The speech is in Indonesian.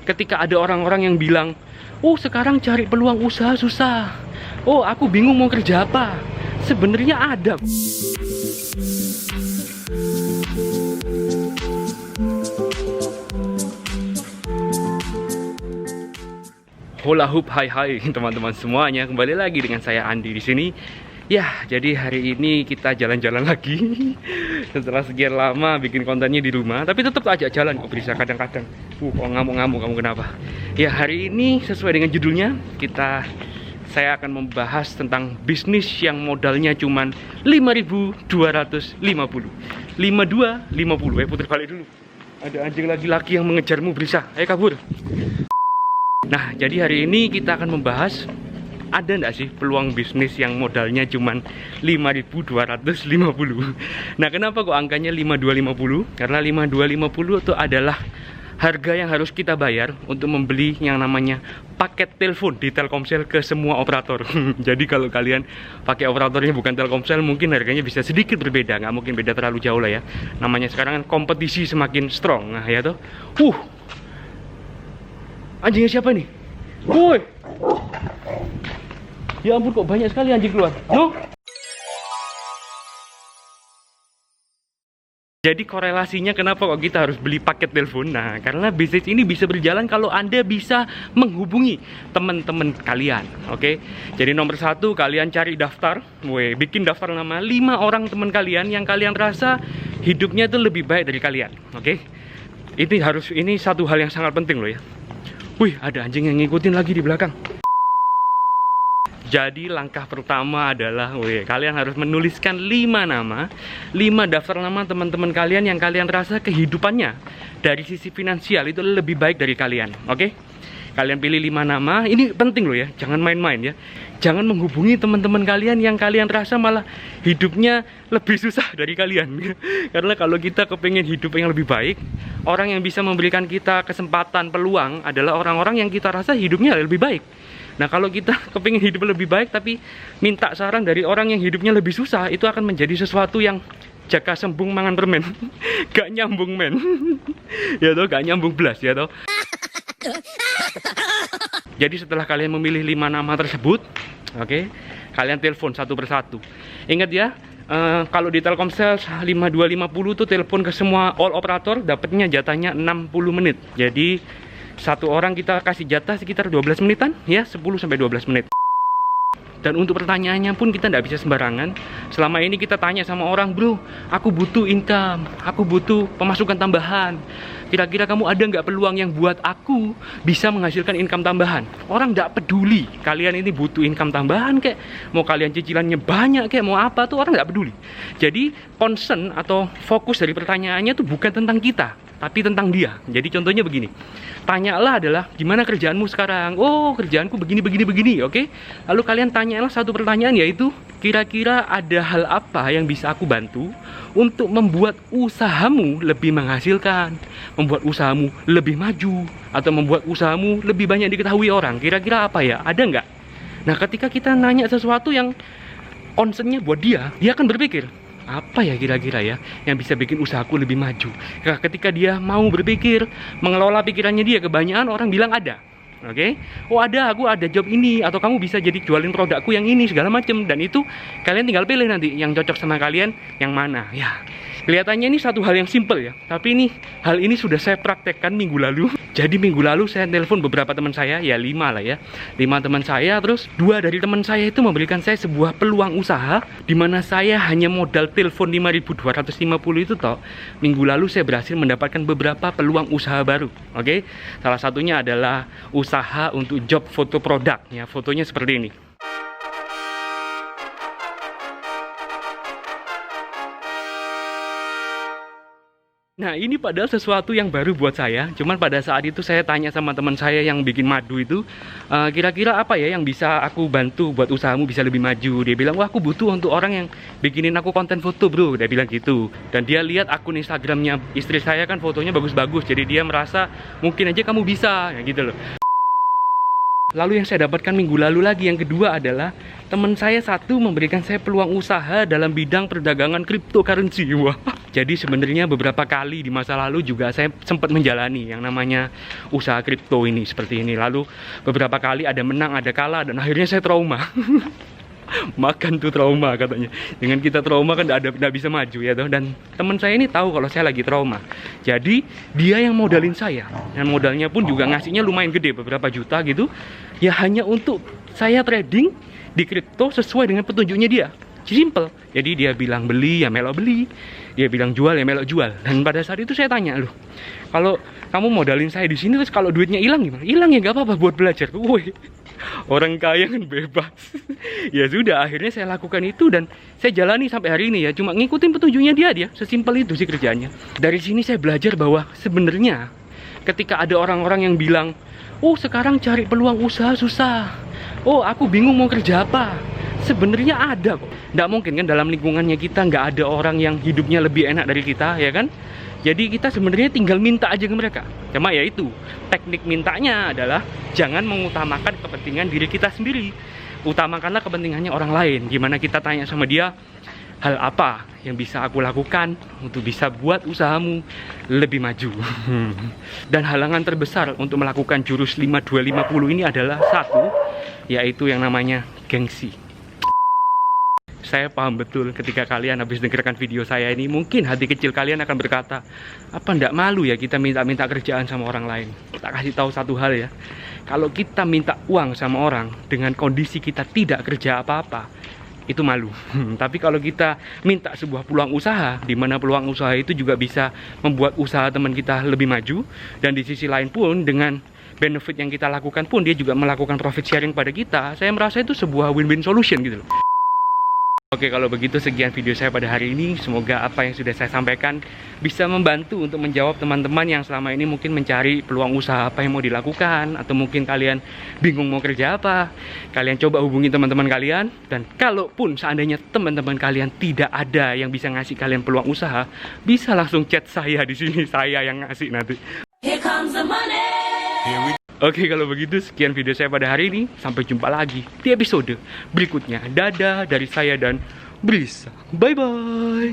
ketika ada orang-orang yang bilang, oh sekarang cari peluang usaha susah, oh aku bingung mau kerja apa. Sebenarnya ada. Hola hup, hai teman-teman semuanya, kembali lagi dengan saya Andi di sini. Ya, jadi hari ini kita jalan-jalan lagi. Setelah sekian lama bikin kontennya di rumah, tapi tetap ajak jalan kok bisa kadang-kadang. Kok ngamuk-ngamuk kamu kenapa? Ya, hari ini sesuai dengan judulnya, saya akan membahas tentang bisnis yang modalnya cuman 5.250. 5250. Putar balik dulu. Ada anjing laki-laki yang mengejarmu, Brisa. Ayo kabur. Nah, jadi hari ini kita akan membahas, ada nggak sih peluang bisnis yang modalnya cuman 5.250. Nah, kenapa kok angkanya 5.250? Karena 5.250 itu adalah harga yang harus kita bayar untuk membeli yang namanya paket telepon di Telkomsel ke semua operator. Jadi kalau kalian pakai operatornya bukan Telkomsel, mungkin harganya bisa sedikit berbeda, nggak mungkin beda terlalu jauh lah ya. Namanya sekarang kan kompetisi semakin strong, nah ya toh. Anjingnya siapa nih? Woi! Ya ampun, kok banyak sekali anjing keluar. No? Jadi korelasinya kenapa kok kita harus beli paket telepon? Nah, karena bisnis ini bisa berjalan kalau Anda bisa menghubungi teman-teman kalian. Oke? Jadi nomor satu, kalian cari daftar. Bikin daftar nama 5 orang teman kalian yang kalian rasa hidupnya itu lebih baik dari kalian. Oke? Ini satu hal yang sangat penting loh ya. Wih, ada anjing yang ngikutin lagi di belakang. Jadi langkah pertama adalah, kalian harus menuliskan 5 nama, 5 daftar nama teman-teman kalian yang kalian rasa kehidupannya dari sisi finansial itu lebih baik dari kalian. Oke? Kalian pilih 5 nama, ini penting loh ya, jangan main-main ya. Jangan menghubungi teman-teman kalian yang kalian rasa malah hidupnya lebih susah dari kalian. Karena kalau kita kepengen hidup yang lebih baik, orang yang bisa memberikan kita kesempatan, peluang adalah orang-orang yang kita rasa hidupnya lebih baik. Nah, kalau kita kepingin hidup lebih baik tapi minta saran dari orang yang hidupnya lebih susah, itu akan menjadi sesuatu yang jaka sembung mangan permen. Gak nyambung men. Ya toh, gak nyambung belas ya toh. Jadi setelah kalian memilih 5 nama tersebut, oke, kalian telepon satu persatu. Ingat ya, kalau di Telkomsel 5250 tuh telepon ke semua all operator, dapatnya jatahnya 60 menit. Jadi satu orang kita kasih jatah sekitar 12 menitan ya, 10-12 menit. Dan untuk pertanyaannya pun kita tidak bisa sembarangan. Selama ini kita tanya sama orang, bro, aku butuh income, aku butuh pemasukan tambahan. Kira-kira kamu ada nggak peluang yang buat aku bisa menghasilkan income tambahan? Orang nggak peduli kalian ini butuh income tambahan kayak, mau kalian cicilannya banyak kayak, mau apa tuh orang nggak peduli. Jadi concern atau fokus dari pertanyaannya tuh bukan tentang kita, tapi tentang dia. Jadi contohnya begini, tanyalah adalah gimana kerjaanmu sekarang? Oh, kerjaanku begini, oke? Lalu kalian tanyalah satu pertanyaan, yaitu kira-kira ada hal apa yang bisa aku bantu untuk membuat usahamu lebih menghasilkan, membuat usahamu lebih maju, atau membuat usahamu lebih banyak diketahui orang. Kira-kira apa ya? Ada nggak? Nah, ketika kita nanya sesuatu yang concernnya buat dia akan berpikir, apa ya kira-kira ya yang bisa bikin usahaku lebih maju. Nah, ketika dia mau berpikir, mengelola pikirannya dia, kebanyakan orang bilang ada. Oke? Oh aku ada job ini, atau kamu bisa jadi jualin produkku yang ini, segala macam. Dan itu kalian tinggal pilih nanti yang cocok sama kalian yang mana. Ya, kelihatannya ini satu hal yang simple ya, tapi hal ini sudah saya praktekkan minggu lalu. Jadi minggu lalu saya telepon beberapa teman saya, ya 5 lah ya, 5 teman saya. Terus 2 dari teman saya itu memberikan saya sebuah peluang usaha, di mana saya hanya modal telepon 5.250 itu toh. Minggu lalu saya berhasil mendapatkan beberapa peluang usaha baru. Oke? Salah satunya adalah usaha untuk job foto produk ya, fotonya seperti ini. Nah, ini padahal sesuatu yang baru buat saya. Cuman pada saat itu saya tanya sama teman saya yang bikin madu itu, kira-kira apa ya yang bisa aku bantu buat usahamu bisa lebih maju. Dia bilang, wah aku butuh untuk orang yang bikinin aku konten foto bro. Dia bilang gitu. Dan dia lihat akun Instagramnya istri saya kan fotonya bagus-bagus. Jadi dia merasa mungkin aja kamu bisa, ya gitu loh. Lalu yang saya dapatkan minggu lalu lagi, yang kedua adalah teman saya satu memberikan saya peluang usaha dalam bidang perdagangan cryptocurrency. Wah, jadi sebenarnya beberapa kali di masa lalu juga saya sempat menjalani yang namanya usaha kripto ini seperti ini. Lalu beberapa kali ada menang, ada kalah, dan akhirnya saya trauma. Makan tuh trauma katanya. Dengan kita trauma kan nggak bisa maju ya toh. Dan teman saya ini tahu kalau saya lagi trauma. Jadi dia yang modalin saya. Dan modalnya pun juga ngasihnya lumayan gede, beberapa juta gitu. Ya hanya untuk saya trading di kripto sesuai dengan petunjuknya dia. Simple. Jadi dia bilang beli ya melok beli, dia bilang jual ya melok jual. Dan pada saat itu saya tanya, loh, kalau kamu modalin saya di sini terus kalau duitnya hilang gimana? Hilang ya nggak apa-apa buat belajar. Woi, orang kaya kan bebas. Ya sudah, akhirnya saya lakukan itu dan saya jalani sampai hari ini ya. Cuma ngikutin petunjuknya dia. Sesimpel itu sih kerjanya. Dari sini saya belajar bahwa sebenarnya ketika ada orang-orang yang bilang, oh sekarang cari peluang usaha susah, oh aku bingung mau kerja apa. Sebenarnya ada kok. Nggak mungkin kan dalam lingkungannya kita nggak ada orang yang hidupnya lebih enak dari kita, ya kan? Jadi kita sebenarnya tinggal minta aja ke mereka. Cuma ya itu, teknik mintanya adalah jangan mengutamakan kepentingan diri kita sendiri. Utamakanlah kepentingannya orang lain. Gimana kita tanya sama dia, hal apa yang bisa aku lakukan untuk bisa buat usahamu lebih maju. Dan halangan terbesar untuk melakukan jurus 5250 ini adalah satu, yaitu yang namanya gengsi. Saya paham betul ketika kalian habis dengarkan video saya ini, mungkin hati kecil kalian akan berkata, apa ndak malu ya kita minta-minta kerjaan sama orang lain? Tak kasih tahu satu hal ya, kalau kita minta uang sama orang dengan kondisi kita tidak kerja apa-apa, itu malu. Tapi kalau kita minta sebuah peluang usaha, di mana peluang usaha itu juga bisa membuat usaha teman kita lebih maju, dan di sisi lain pun dengan benefit yang kita lakukan pun dia juga melakukan profit sharing pada kita, saya merasa itu sebuah win-win solution gitu loh. Oke, kalau begitu sekian video saya pada hari ini. Semoga apa yang sudah saya sampaikan bisa membantu untuk menjawab teman-teman yang selama ini mungkin mencari peluang usaha apa yang mau dilakukan, atau mungkin kalian bingung mau kerja apa. Kalian coba hubungi teman-teman kalian, dan kalaupun seandainya teman-teman kalian tidak ada yang bisa ngasih kalian peluang usaha, bisa langsung chat saya di sini, saya yang ngasih nanti. Here comes the money. Oke, kalau begitu sekian video saya pada hari ini. Sampai jumpa lagi di episode berikutnya. Dadah dari saya dan Brisa. Bye-bye.